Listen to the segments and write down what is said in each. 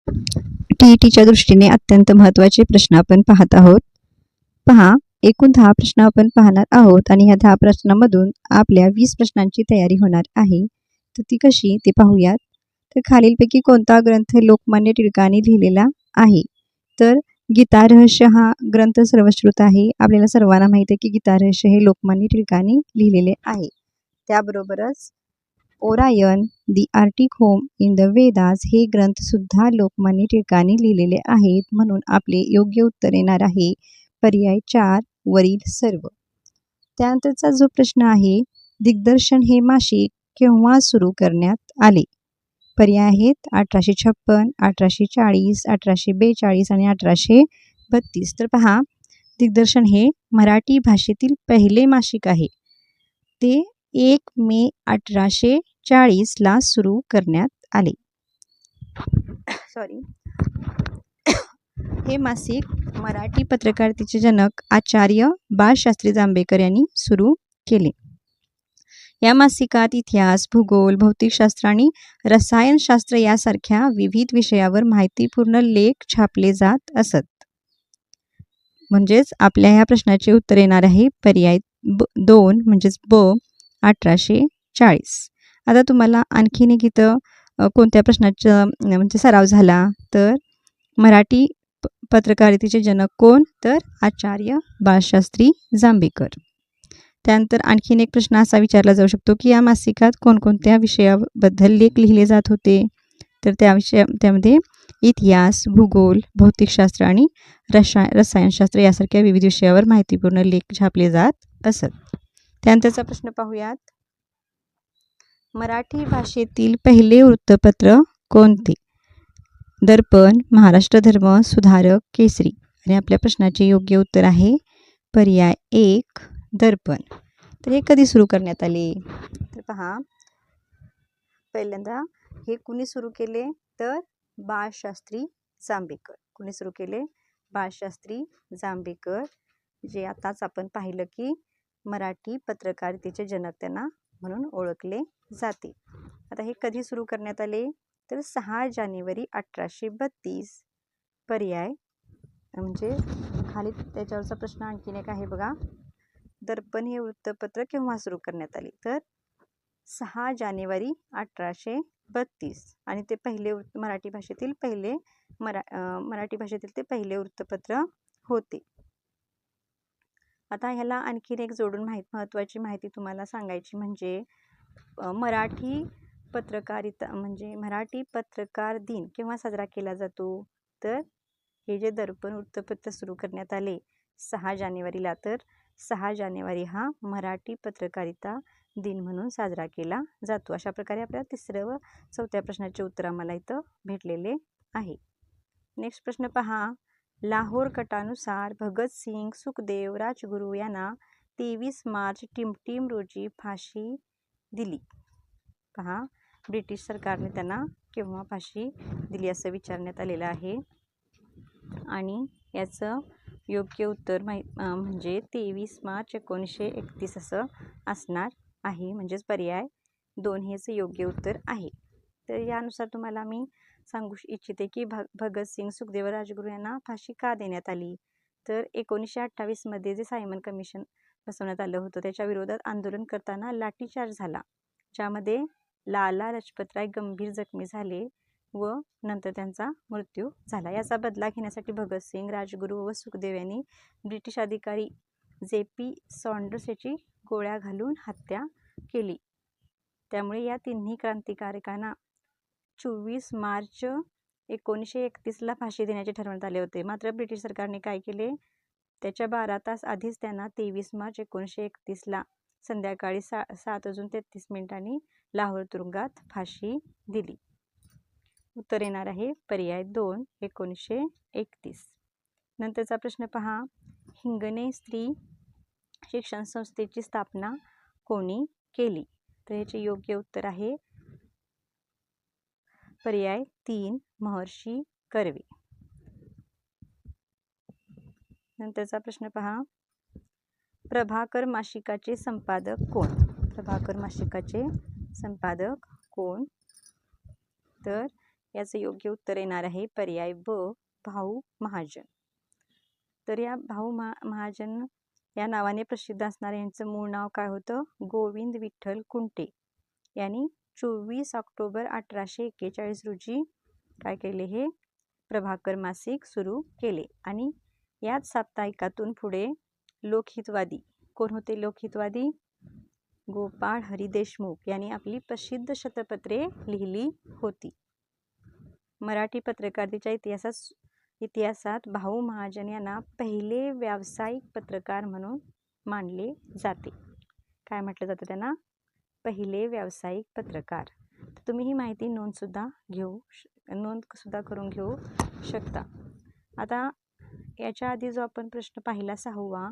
टीईटीच्या दृष्टीने अत्यंत महत्त्वाचे प्रश्न आपण पाहत आहोत. पहा, एकूण 10 प्रश्न आपण पाहणार आहोत आणि ह्या 10 प्रश्नांमधून आपल्या 20 प्रश्नांची तयारी होणार आहे. तर ती कशी ते पाहूयात. तर खालीलपैकी कोणता ग्रंथ लोकमान्य टिळकांनी लिहिलेला आहे? तर गीता रहस्य हा ग्रंथ सर्वश्रुत आहे. आपल्याला सर्वांना माहिती आहे की गीता रहस्य हे लोकमान्य टिळकांनी लिहिलेले आहे. त्याबरोबरच Orion the Arctic home in the Vedas हे ग्रंथ सुद्धा लोकमान्य टिळकांनी लिहिलेले आहेत. म्हणून आपले योग्य उत्तर येणार आहे पर्याय 4 वरील सर्व. त्यानंतरचा जो प्रश्न आहे, दिग्दर्शन हे मासिक केव्हा सुरू करण्यात आले? पर्याय आहेत 1856, 1840, 1842 आणि 1832. तर पहा, दिग्दर्शन हे मराठी भाषेतील पहिले मासिक आहे. ते 1 मे 1840ला सुरू करण्यात आले. हे मासिक मराठी पत्रकारितेचे जनक आचार्य बाळशास्त्री जांभेकर यांनी सुरू केले. या मासिकात इतिहास, भूगोल, भौतिकशास्त्र आणि रसायनशास्त्र यासारख्या विविध विषयावर माहितीपूर्ण लेख छापले जात असत. म्हणजेच आपल्या ह्या प्रश्नाचे उत्तर येणार आहे पर्याय 2 म्हणजेच ब 1840. आता तुम्हाला आणखीन एक इथं कोणत्या प्रश्नाचा म्हणजे सराव झाला तर मराठी पत्रकारितेचे जनक कोण? तर आचार्य बाळशास्त्री जांभेकर. त्यानंतर आणखीन एक प्रश्न असा विचारला जाऊ शकतो की या मासिकात कोणकोणत्या विषयाबद्दल लेख लिहिले जात होते? तर त्यामध्ये इतिहास, भूगोल, भौतिकशास्त्र आणि रसायनशास्त्र यासारख्या विविध विषयावर माहितीपूर्ण लेख छापले जात असत. त्यानंतरचा प्रश्न पाहूयात. मराठी भाषेतील पहिले वृत्तपत्र कोणते? दर्पण, महाराष्ट्र धर्म, सुधारक, केसरी. आणि आपल्या प्रश्नाचे योग्य उत्तर आहे पर्याय 1 दर्पण. तर हे कधी सुरू करण्यात आले? तर पहा, पहिल्यांदा हे कुणी सुरू केले? तर बाळशास्त्री जांभेकर. कुणी सुरू केले? बाळशास्त्री जांभेकर, जे आताच आपण पाहिलं की मराठी पत्रकारितेचे जनक त्यांना म्हणून ओळखले जाते. आता हे कधी सुरू करण्यात आले? तर 6 जानेवारी 1832. पर्याय म्हणजे खाली त्याच्यावरचा प्रश्न आणखीन एक आहे बघा. दर्पण हे वृत्तपत्र केव्हा सुरू करण्यात आले? तर 6 जानेवारी 1832. आणि ते पहिले मराठी भाषेतील ते पहिले वृत्तपत्र होते. आता ह्याला आणखीन एक जोडून महत्त्वाची माहिती तुम्हाला सांगायची म्हणजे मराठी पत्रकारिता म्हणजे मराठी पत्रकार दिन केव्हा साजरा केला जातो? तर हे जे दर्पण वृत्तपत्र सुरू करण्यात आले 6 जानेवारीला, तर 6 जानेवारी हा मराठी पत्रकारिता दिन म्हणून साजरा केला जातो. अशा प्रकारे आपल्या 3ऱ्या व 4थ्या प्रश्नाचे उत्तर आम्हाला इथं भेटलेले आहे. नेक्स्ट प्रश्न पहा. लाहोर कटानुसार भगतसिंग, सुखदेव, राजगुरू यांना 23 मार्च टिमटिम रोजी फाशी दिली. पहा, ब्रिटिश सरकारने त्यांना केव्हा फाशी दिली असं विचारण्यात आलेलं आहे. आणि याचं योग्य उत्तर म्हणजे 23 मार्च 1931 असं असणार आहे. म्हणजेच पर्याय 2 हेच योग्य उत्तर आहे. तर यानुसार तुम्हाला मी सांगू इच्छिते की भगतसिंग, सुखदेव, राजगुरू यांना फाशी का देण्यात आली? तर 1928 मध्ये जे सायमन कमिशन बसवण्यात आलं होतं त्याच्या विरोधात आंदोलन करताना लाठीचार्ज झाला, ज्यामध्ये लाला लजपतराय गंभीर जखमी झाले व नंतर त्यांचा मृत्यू झाला. याचा बदला घेण्यासाठी भगतसिंग, राजगुरू व सुखदेव यांनी ब्रिटिश अधिकारी JP सॉन्डर्स याची गोळ्या घालून हत्या केली. त्यामुळे या तिन्ही क्रांतिकारकांना 24 मार्च 1931ला फाशी देण्याचे ठरवण्यात आले होते. मात्र ब्रिटिश सरकारने काय केले? त्याच्या 12 तास आधीच त्यांना 23 मार्च 1931ला संध्याकाळी 7:33 लाहोर तुरुंगात फाशी दिली. उत्तर येणार आहे पर्याय 2 1931. नंतरचा प्रश्न पहा. हिंगणे स्त्री शिक्षण संस्थेची स्थापना कोणी केली? तर याचे योग्य उत्तर आहे पर्याय 3 महर्षी कर्वे. नंतरचा प्रश्न पहा. प्रभाकर मासिकाचे संपादक कोण? प्रभाकर मासिकाचे संपादक कोण? तर याचं योग्य उत्तर येणार आहे पर्याय ब, भाऊ महाजन. तर या भाऊ महाजन या नावाने प्रसिद्ध असणारे यांचं मूळ नाव काय होतं? गोविंद विठ्ठल कुंटे यांनी 24 ऑक्टोबर 1841 रोजी काय केले? हे प्रभाकर मासिक सुरू केले. आणि याच साप्ताहिकातून पुढे लोकहितवादी कोण होते? लोकहितवादी गोपाळ हरी देशमुख यांनी आपली प्रसिद्ध शतपत्रे लिहिली होती. मराठी पत्रकारितेच्या इतिहासात भाऊ महाजन यांना पहिले व्यावसायिक पत्रकार म्हणून मानले जाते. काय म्हटलं जातं त्यांना? पहिले व्यावसायिक पत्रकार. तर तुम्ही ही माहिती नोंद सुद्धा करून घेऊ शकता. आता याच्या आधी जो आपण प्रश्न पाहिला 6वा,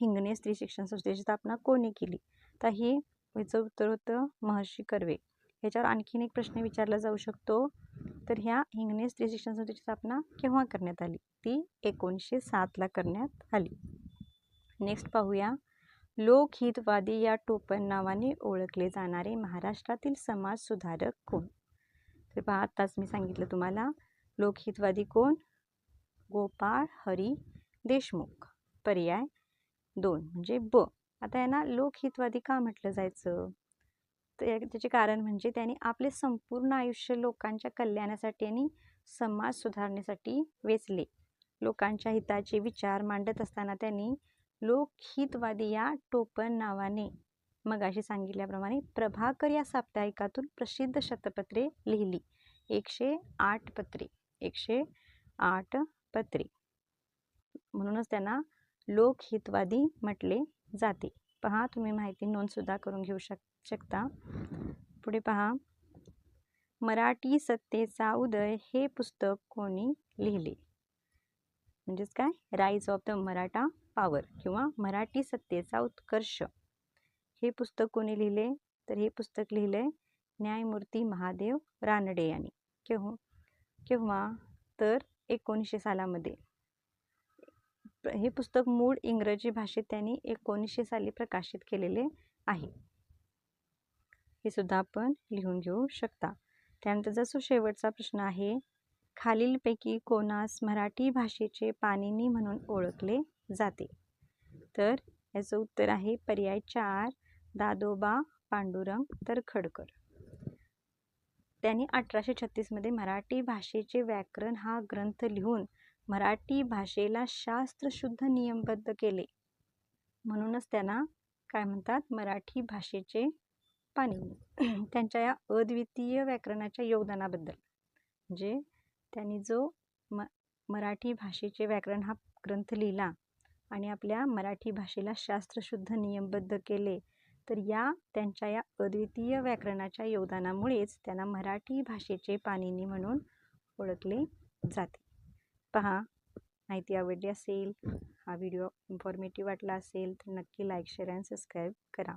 हिंगणे स्त्री शिक्षण संस्थेची स्थापना कोणी केली? तर याचं उत्तर होतं महर्षी कर्वे. ह्याच्यावर आणखीन एक प्रश्न विचारला जाऊ शकतो. तर ह्या हिंगणे स्त्री शिक्षण संस्थेची स्थापना केव्हा करण्यात आली? ती 1907 करण्यात आली. नेक्स्ट पाहूया. लोकहितवादी या टोपण नावाने ओळखले जाणारे महाराष्ट्रातील समाज सुधारक कोण? तर पहा, आताच मी सांगितलं तुम्हाला लोकहितवादी कोण? गोपाळ हरी देशमुख. पर्याय 2 म्हणजे ब. आता यांना लोकहितवादी का म्हटलं जायचं? तर त्याचे कारण म्हणजे त्यांनी आपले संपूर्ण आयुष्य लोकांच्या कल्याणासाठी आणि समाज सुधारण्यासाठी वेचले. लोकांच्या हिताचे विचार मांडत असताना त्यांनी लोकहितवादी या टोपण नावाने मगाशी सांगितल्याप्रमाणे प्रभाकर या साप्ताहिकातून प्रसिद्ध शतपत्रे लिहिली. 108 पत्रे. 108 पत्रे. म्हणूनच त्यांना लोकहितवादी म्हटले जाते. पहा, तुम्ही माहिती नोंद सुद्धा करून घेऊ शकता. पुढे पहा. मराठी सत्तेचा उदय हे पुस्तक कोणी लिहिले? म्हणजेच काय? Rise of the Maratha power किंवा मराठी सत्तेचा उत्कर्ष हे पुस्तक कोणी लिहिले? तर हे पुस्तक लिहिले न्यायमूर्ती महादेव रानडे यांनी. केव्हा? तर 1900 सालामध्ये. हे पुस्तक मूळ इंग्रजी भाषेत त्यांनी 1900 साली प्रकाशित केलेले आहे. हे सुद्धा आपण लिहून घेऊ शकता. त्यानंतर जसं शेवटचा प्रश्न आहे, खालीलपैकी कोणास मराठी भाषेचे पाणिनी म्हणून ओळखले जाते? तर याचं उत्तर आहे पर्याय 4 दादोबा पांडुरंग तरखडकर. त्यांनी 1836 मध्ये मराठी भाषेचे व्याकरण हा ग्रंथ लिहून मराठी भाषेला शास्त्रशुद्ध नियमबद्ध केले. म्हणूनच त्यांना काय म्हणतात? मराठी भाषेचे पाणिनी. त्यांच्या या अद्वितीय व्याकरणाच्या योगदानाबद्दल म्हणजे त्यांनी जो मराठी भाषेचे व्याकरण हा ग्रंथ लिहिला आणि आपल्या मराठी भाषेला शास्त्रशुद्ध नियमबद्ध केले, तर त्यांच्या या अद्वितीय व्याकरणाच्या योगदानामुळेच त्यांना मराठी भाषेचे पाणिनी म्हणून ओळखले जाते. पहा, माहिती आवडली असेल, हा व्हिडिओ इन्फॉर्मेटिव्ह वाटला असेल तर नक्की लाईक, शेअर आणि सबस्क्राईब करा.